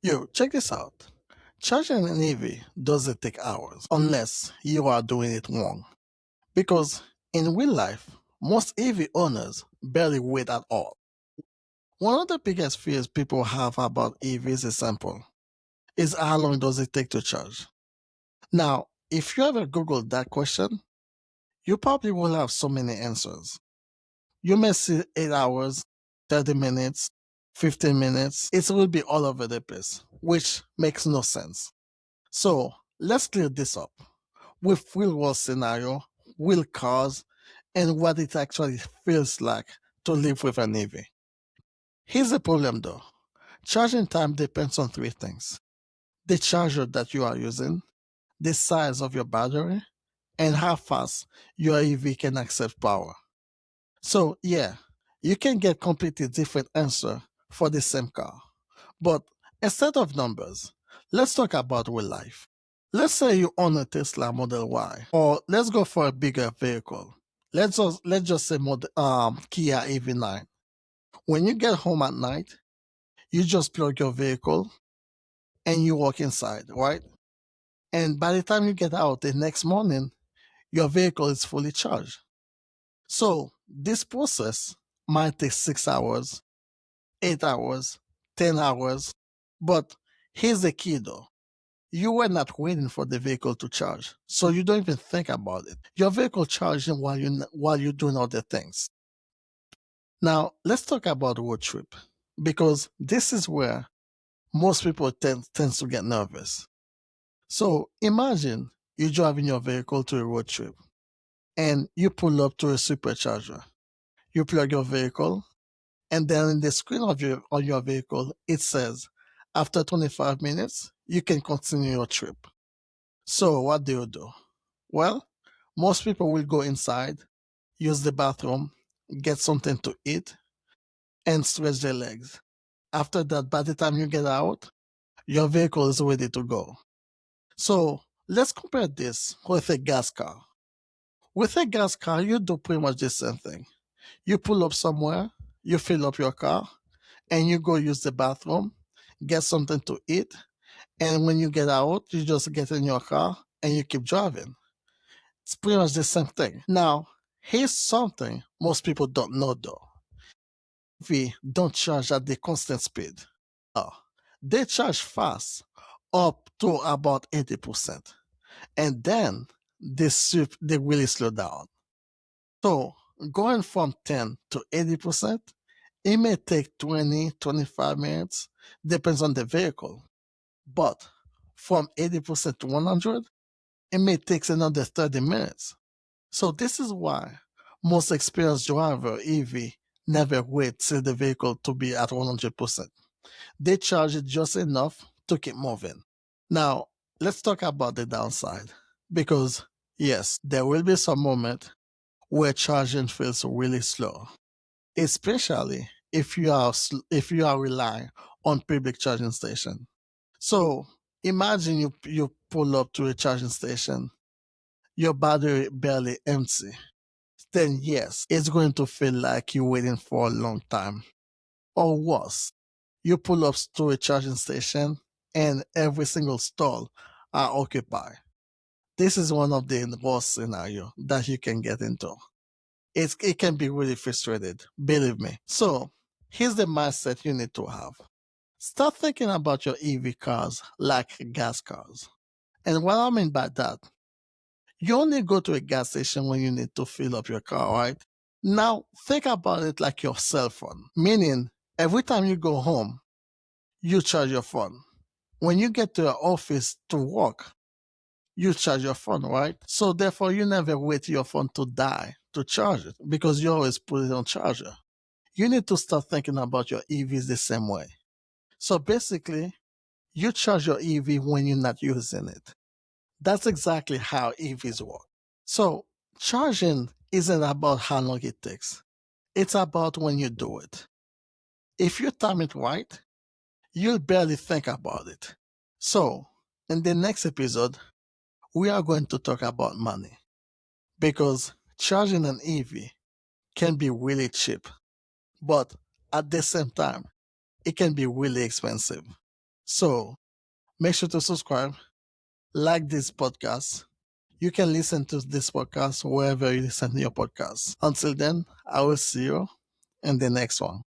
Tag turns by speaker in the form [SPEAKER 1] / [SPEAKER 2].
[SPEAKER 1] Yo, check this out. Charging an EV doesn't take hours unless you are doing it wrong. Because in real life, most EV owners barely wait at all. One of the biggest fears people have about EVs is simple. Is how long does it take to charge? Now, if you ever Googled that question, you probably will have so many answers. You may see 8 hours, 30 minutes, 15 minutes. It will be all over the place, which makes no sense. So let's clear this up with real world scenario, real cars, and what it actually feels like to live with an EV. Here's the problem though. Charging time depends on three things. The charger that you are using, the size of your battery, and how fast your EV can accept power. So yeah, you can get completely different answer for the same car. But instead of numbers, let's talk about real life. Let's say you own a Tesla Model Y, or let's go for a bigger vehicle. Let's just say Kia EV9. When you get home at night, you just plug your vehicle and you walk inside, right? And by the time you get out the next morning, your vehicle is fully charged. So this process might take 6 hours, 8 hours, 10 hours. But here's the key though. You were not waiting for the vehicle to charge, so you don't even think about it. Your vehicle charging while you're doing other things. Now, let's talk about road trip because this is where most people tends to get nervous. So imagine you driving your vehicle to a road trip and you pull up to a supercharger. You plug your vehicle, and then in the screen of your vehicle, it says, after 25 minutes, you can continue your trip. So what do you do? Well, most people will go inside, use the bathroom, get something to eat, and stretch their legs. After that, by the time you get out, your vehicle is ready to go. So let's compare this with a gas car. With a gas car, you do pretty much the same thing. You pull up somewhere, you fill up your car, and you go use the bathroom, get something to eat, and when you get out, you just get in your car and you keep driving. It's pretty much the same thing. Now, here's something most people don't know though. We don't charge at the constant speed. They charge fast, up to about 80%. And then they really slow down. So going from 10 to 80%, it may take 20, 25 minutes, depends on the vehicle. But from 80% to 100, it may take another 30 minutes. So this is why most experienced driver EV never wait till the vehicle to be at 100%. They charge it just enough to keep moving. Now, let's talk about the downside because yes, there will be some moment where charging feels really slow, especially if you are relying on public charging station. So imagine you pull up to a charging station, your battery barely empty. Then yes, it's going to feel like you're waiting for a long time. Or worse, you pull up to a charging station and every single stall are occupied. This is one of the worst scenario that you can get into. It can be really frustrated, believe me. So here's the mindset you need to have. Start thinking about your EV cars like gas cars. And what I mean by that, you only go to a gas station when you need to fill up your car, right? Now think about it like your cell phone, meaning every time you go home, you charge your phone. When you get to your office to work, you charge your phone, right? So therefore, you never wait your phone to die to charge it because you always put it on charger. You need to start thinking about your EVs the same way. So basically, you charge your EV when you're not using it. That's exactly how EVs work. So charging isn't about how long it takes. It's about when you do it. If you time it right, you'll barely think about it. So, in the next episode, we are going to talk about money because charging an EV can be really cheap, but at the same time, it can be really expensive. So make sure to subscribe, like this podcast. You can listen to this podcast wherever you listen to your podcast. Until then, I will see you in the next one.